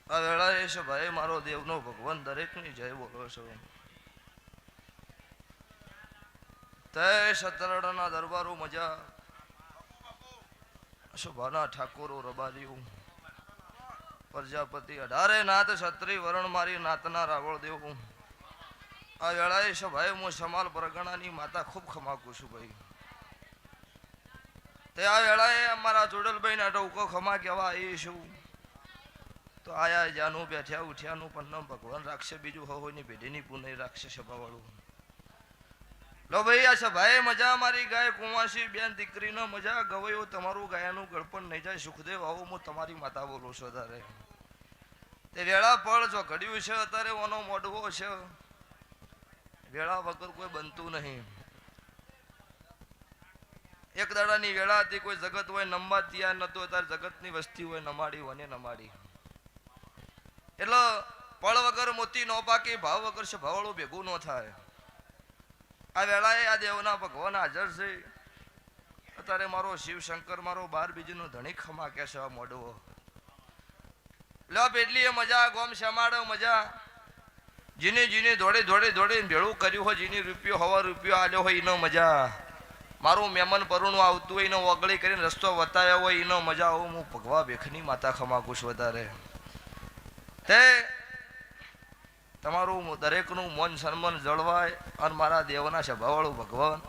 આ વેળાએ છે ભાઈ મારો દેવનો ભગવાન દરેકની જય બોલો છો. તે સતરડાના દરબારો મજા, શુભાના ઠાકોરો રબારીઓ, પ્રજાપતિ 18 નાથ ક્ષત્રિય વરણ મારી નાતના રાવળ દેવું. આ વેળાએ છે ભાઈ હું સમાલ પરગણાની માતા ખૂબ ખમાકું છું ભાઈ. તે આ વેળાએ અમારા જોડલભાઈના ટોકો ખમા કહેવા આવી છું. તો આયા જાનું બેઠ્યા ઉઠ્યાનું પણ ભગવાન રાખશે, બીજું હોની પેઢીની પુનઃ રાખશે સભાવાળું. લો ભાઈ આ સભાએ મજા, મારી ગાય કુંવાસી બેન દીકરીનો મજા, ગવયો તમારું ગાયાનું ગળપણ નહીં જાય. સુખદેવ આવો હું તમારી માતા બોલું છું. અત્યારે તે વેળા પળ જો ઘડ્યું છે, અત્યારે ઓનો મોડવો છે, વેળા વગર કોઈ બનતું નહીં. એક દાડાની વેળા હતી, કોઈ જગત હોય નમવા તૈયાર નતું, અત્યારે જગતની વસ્તી હોય નમાડી વને નમાડી. એટલે પળ વગર મોતી નો પાકી, ભાવ વગર છે ભાવળું ભેગું ન થાય. આ વેળાએ આ દેવના ભગવાન હાજર છે. અત્યારે મારો શિવ શંકર મારો 12 બીજનો ધણી ખમા કે છે આ મોડવો. લો પેટલી મજા, ગોમ શમાડો મજા, જીને જીને દોડે દોડે દોડે ભેળું કર્યું હોય, જીની રૂપિયો હવા રૂપિયો આલ્યો હોય એનો મજા. મારું મહેમાન પરુણું આવતું હોય એનો વગળી કરીને રસ્તો બતાવ્યો હોય એનો મજા. હું ભગવા ભેખની માતા ખમાકું છું. વધારે તે તમારું દરેકનું મન સન્માન જળવાય. અને મારા દેવના સભાવાળું ભગવાન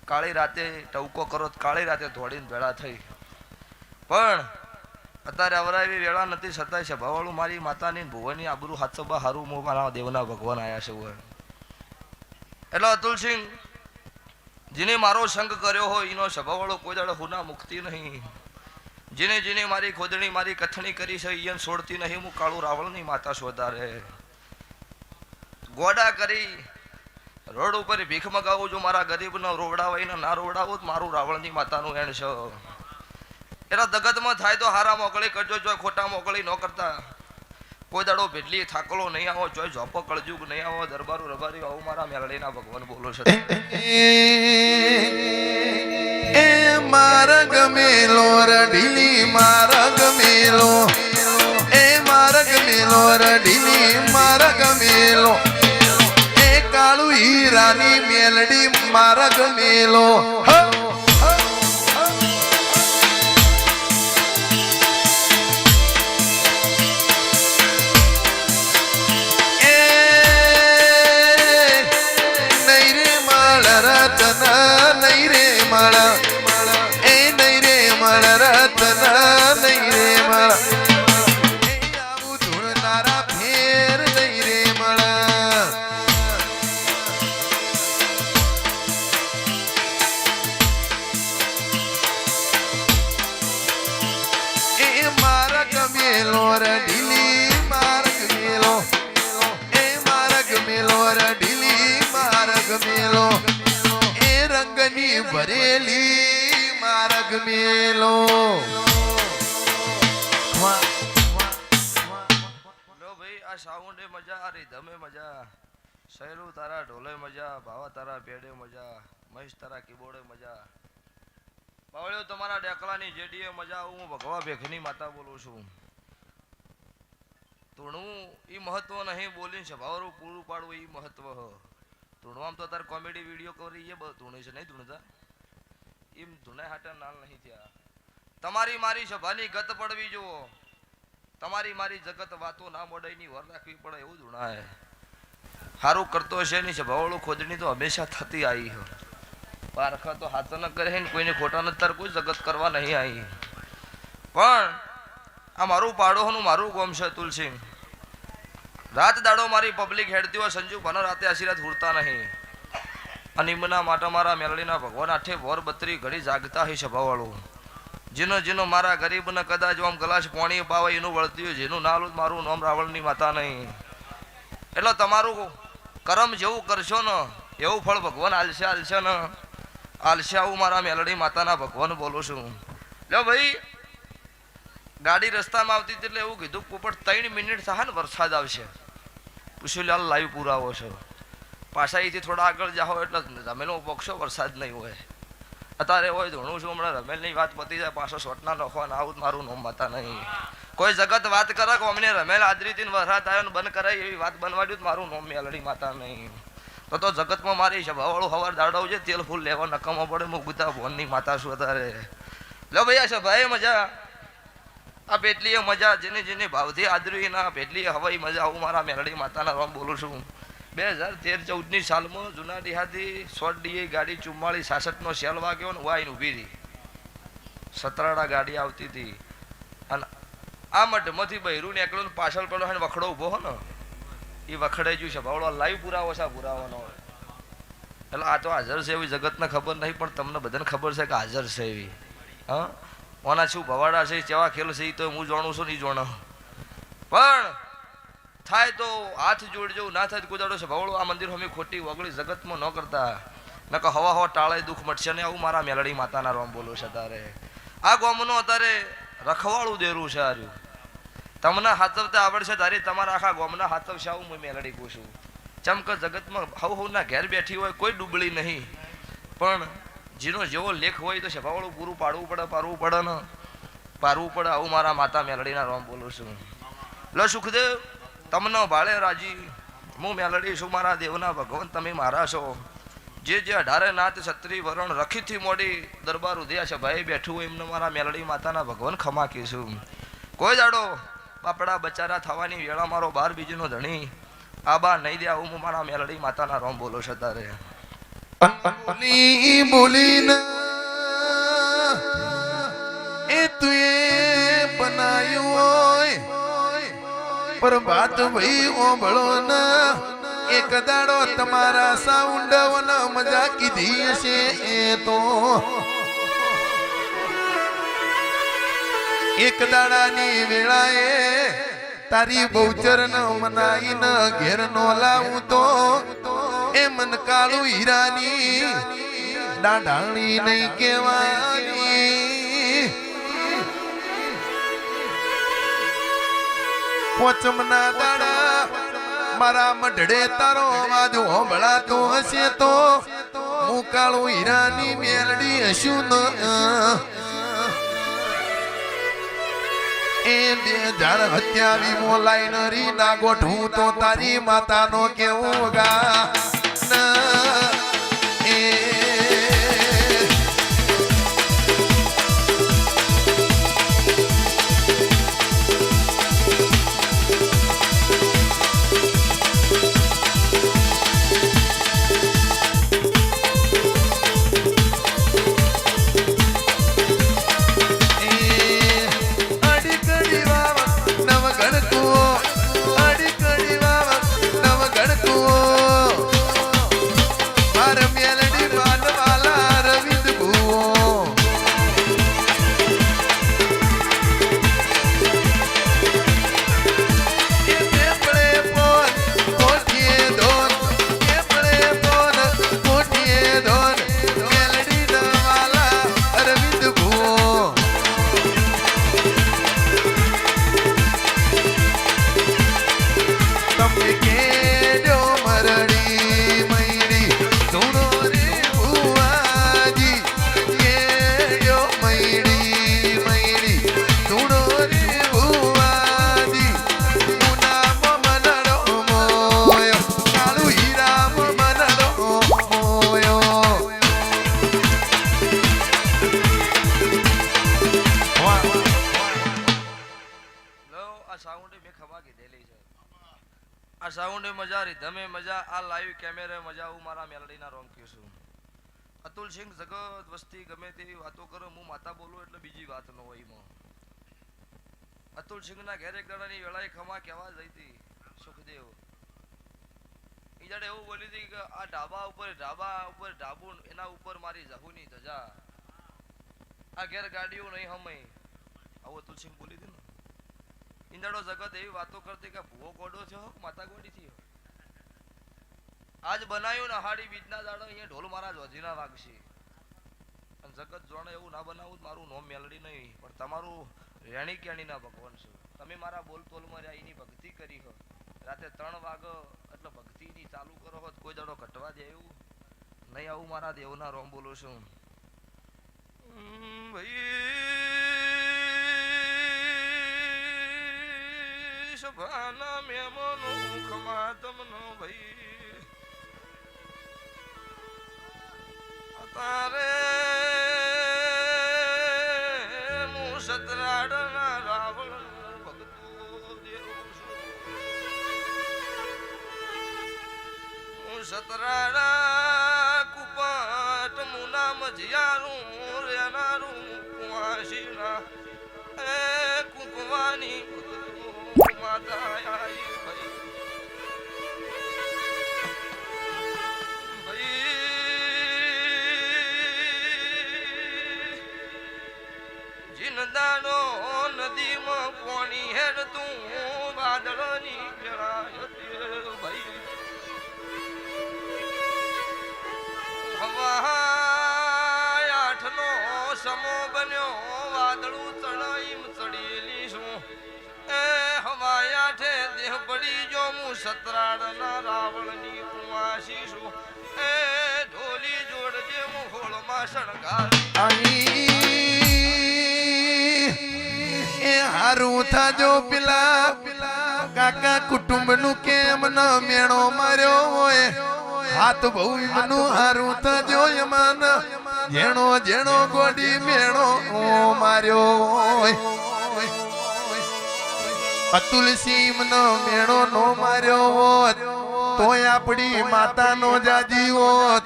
કાળી રાતે ટવકો કરો, કાળી રાતે દોડીને ભેળા થઈ. પણ અત્યારે અવરાવી વેળા નથી, છતાંય સભાવાળું મારી માતાની ભુવનની આબરૂ હાથસભા હારું હું મારા દેવના ભગવાન આવ્યા છે. એટલે અતુલસિંહ જેને મારો સંગ કર્યો હોય એનો સભાવાળો કોઈ દાડો હુના મુક્તિ નહીં. જેને જેને મારી ખોદણી મારી કથણી કરી છે એને છોડતી નહીં. હું કાળું રાવણની માતા શોધારે ગોડા કરી રોડ ઉપર ભીખ મગાવું છું. મારા ગરીબનો રોવડાવાઈને ના રોવડાવું મારું રાવણની માતાનું એણ છે. એટલે દગતમાં થાય તો હારા મોકળી કરજો, જો ખોટા મોકળી ન કરતા. કોઈ દાડો ભેટલી થાકલો નહીં આવો, જોઈ ઝોપો કળજુગ નહીં આવો, દરબારું રબારી આવું મારા મેલડીના ભગવાન બોલો છે. એ માર્ગ મેલો રઢીલી માર્ગ મેલો, એ માર્ગ મેલો રઢીલી માર્ગ મેલો, એ કાળુ હીરાની મેલડી માર્ગ મેલો. ભરેલી માર્ગ મેલો. લો ભાઈ આ સાઉન્ડે મજા, આ રીધમે મજા, શૈલું તારા ઢોલે મજા, ભાવા તારા પેડે મજા, મહેશ તારા કીબોર્ડે મજા, પાવળ્યો તમારા ડેકલાની જેડીએ મજા. હું ભગવા ભેખની માતા બોલું છું. ધૂણવું એ મહત્વ નહીં, બોલીને સભાવાળું પૂરું પાડવું એ મહત્વ. ધૂણવામાં તો તારે કોમેડી વિડીયો કરી એ બધું ધૂણે છે નહીં ધૂણતા એમ ધૂણે હાટા નાલ નહીં થયા. તમારી મારી સભાની ગત પડવી જુઓ, તમારી મારી જગત વાતો ના મોડાઈની વર રાખવી પડે એવું ધૂણાય. સારું કરતો હશે ની સભાવાળું ખોદણી તો હંમેશા થતી આવી. પારખા તો હાથ ન કરે ને કોઈને ખોટા ન તાર કોઈ જગત કરવા નહીં આવી. પણ આ મારું પાડોનું મારું ગોમ છે તુલસી. રાત દાડો મારી પબ્લિક હેડતી હોય, સંજુ ભનો રાતે આશીર્વાદ હુરતા નહીં. અને એમના માટે મારા મેલડીના ભગવાન આઠે વોર 32 ઘડી જાગતા હોય સભાવાળું. જેનો જેનો મારા ગરીબને કદાચ આમ ગલાસ પાણી પાવે એનું વળતી હોય, જેનું નાલું મારું નામ રાવણની માતા નહીં. એટલે તમારું કરમ જેવું કરશો ને એવું ફળ ભગવાન આલશે ને આલશે. આવું મારા મેલડી માતાના ભગવાન બોલું છું. લો ભાઈ ગાડી રસ્તામાં આવતી એટલે એવું કીધું પોપટ 3 મિનિટ થાય ને વરસાદ આવશે. પૂછ્યું લાલ લાઈવ પુરાવો છે. પાછા અહીંથી થોડા આગળ જાઓ એટલે રમેલનો પોક્ષો વરસાદ નહીં હોય. અત્યારે હોય ધોણું છું હમણાં રમેલની વાત પતી જાય પાછો શોટના લખવા આવું મારું નામ માતા નહીં. કોઈ જગત વાત કરે કે અમને રમેલ આદરીથી વરસાદ આવ્યો ને બંધ કરાય એવી વાત બનવાડ્યું મારું નોમ મેલડી માતા નહીં. તો જગતમાં મારી સભાવાળું હવાર દાડાવું છે તેલ ફૂલ લેવા નકામો પડે હું ગુતા ભોનની માતા છું અત્યારે. લો ભાઈ આ સભાએ મજા આ પેટલી મજા જેને જેને ભાવથી આદરી ના પેટલી હવાઈ મજા આવું મારા મેલડી માતાના રોમ બોલું છું. 2013-14ની સાલમાં જૂના ડિહાથી શોર્ટ ડીએ ગાડી 44-66નો સેલ વાગ્યો ને વાઈને ઊભી રહી. સતરાડા ગાડી આવતી હતી અને આ મઢમાંથી બહેરું નીકળ્યું પાછળ પેલો વખડો ઊભો હો ને એ વખડાઈ ગયું છે ભાવડો લાઈવ પુરાવો છે પુરાવાનો. એટલે આ તો હાજર છે એવી જગતને ખબર નહીં પણ તમને બધાને ખબર છે કે હાજર છે એવી. હા ઓના શું ભવાડા છે કેવા ખેલ છે એ તો હું જાણું છું નહીં જાણો પણ થાય તો હાથ જોડજો ના થાય તો કુદાડો છે ભવડો આ મંદિર હમી ખોટી વગળી જગતમાં ન કરતા નકર હવા હવા ટાળે દુઃખ મટશે ને આવું મારા મેલડી માતાના રોમ બોલો છે તારે. આ ગોમનો અત્યારે રખવાળું દેરું છે આર્યું તમને હાથવતા આવડશે તારી તમારા આખા ગોમના હાથવશે આવું હું મેલડી કહું છું. ચમક જગતમાં હવના ઘેર બેઠી હોય કોઈ ડૂબળી નહીં પણ જેનો જેવો લેખ હોય તો સભાવાળું પૂરું પાડવું પડે પારવું પડે ને પારવું પડે આવું મારા માતા મેલડીના રોમ બોલું છું. લો સુખદેવ તમને ભાળે રાજી હું મેલડી છું મારા દેવના ભગવાન તમે મારા છો. જે 18 નાથ છત્રી વરણ રખીથી મોડી દરબાર ઉધ્યા છે ભાઈ બેઠું હોય એમને મારા મેલડી માતાના ભગવાન ખમા કહીશું. કોઈ દાડો બાપડા બચારા થવાની વેળા મારો બાર બીજીનો ધણી આ બા નહીં દે આવું હું મારા મેલડી માતાના રોમ બોલો છે તારે. બોલી બોલીને એ તુએ બનાયું હોય પર વાત ભાઈ ઓંભળો ને એક દાડો તમારા સાઉન્ડવને મજા કીધી હશે એ તો એક દાડાની વેળાએ તારી બહુચર ન મનાઈને ઘેર નો લાવું તો એ મન કાળું હીરાની દાઢાણી નહીં કેવાની પોચમના દાડા મારા મઢડે તારો અવાજ હોંભળાતો હશે તો હું કાળું હીરાની મેલડી હશું એ 2027 લાઈનરી ના ગોઠવું તો તારી માતાનો કેવું ગા આ સાઉન્ડ મજા રીધમે મજા આ લાઈવ કેમેરે મજા હું મારા મેલડીના રોમ કહું છું. અતુલ સિંહ જગત વસ્તી ગમે તેવી વાતો કરો હું માતા બોલું એટલે બીજી વાત ન હોય એમાં. અતુલ સિંહના ઘેર એક દાડાની વેળાએ ખમા કહેવા જઈ હતી સુખદેવ એ જાડે એવું બોલી હતી કે આ ઢાબા ઉપર ઢાબું એના ઉપર મારી જહુની ધજા આ ઘેર ગાડીઓ નહીં હમે આવું અતુલ સિંહ બોલી હતી ને. ઇંદાડો જગત એવી વાતો કરતી કે ભૂવો ગોડો છે માતા ગોડી થી આજ બનાવ્યું ને હાડી બીજના દાડો અહીંયા ઢોલ મારા જોજીના વાગશે અને જગત જોણે એવું ના બનાવું મારું નોમ મેલડી નહીં પણ તમારું રેણી કેણી ના ભગવાન છે. તમે મારા બોલ તોલમાં રહ્યા એની ભક્તિ કરી હો રાતે 3 વાગે એટલે ભક્તિની ચાલુ કરો હોત કોઈ દાડો ઘટવા દે એવું નહીં આવું મારા દેવના રોમ બોલું છું. ભાઈ ભાઈ સભાના મહેમાનો ખમા તમનો ભાઈ તારે હું સતરાડના રાવણ ભગતો દેવું છું હું સતરાડા કુપાટ મુના મજિયારું રેનારું કુવાસીના એ કુકવાની ભગતો માતા આઈ ભાઈ દાડો નદીમાં પાણી હેડ તું વાદળની પેળાય ભાઈ હવા આઠનો સમો બન્યો વાદળું ચડાઈમ ચડેલી છું એ હવા આઠે દેહ પડી જો હું સતરાડના રાવણની કુવાસી છું એ ઢોલી જોડજે મોહોળમાં શણગાર હારું થાજો પેલા કાકા કુટુંબ નું કેમ ન મેણો માર્યો હોય હાથ બહુ મનું હારું થાજો યમાન જેણો જેણો ગોડી મેણો માર્યો હોય અતુલ સિંહ નો મેણો નો માર્યો હોત તોય આપણી માતા નો જાજી હોત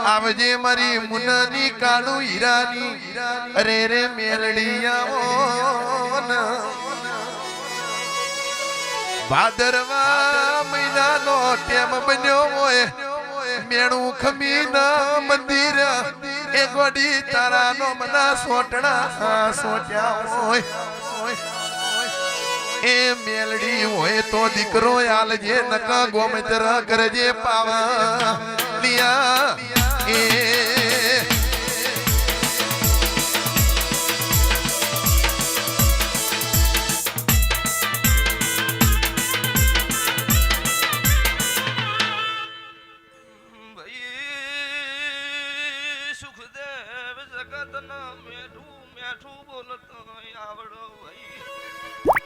આવજે મારી મુનની કાળુ હીરાની અરે રે મેલડીયા ભાદરવા મહિનાનો ટેમ બન્યો હોય મેણું ખમીના મંદિર એ ગોડી તારાનો મના સોટણા સોટ્યા હોય એ મેલડી હોય તો દીકરો આલજે નકા ગોમતર કરજે પાવા લિયા એ સુખદેવ જગતના મેઠું મેઠું બોલતો આવડો ભાઈ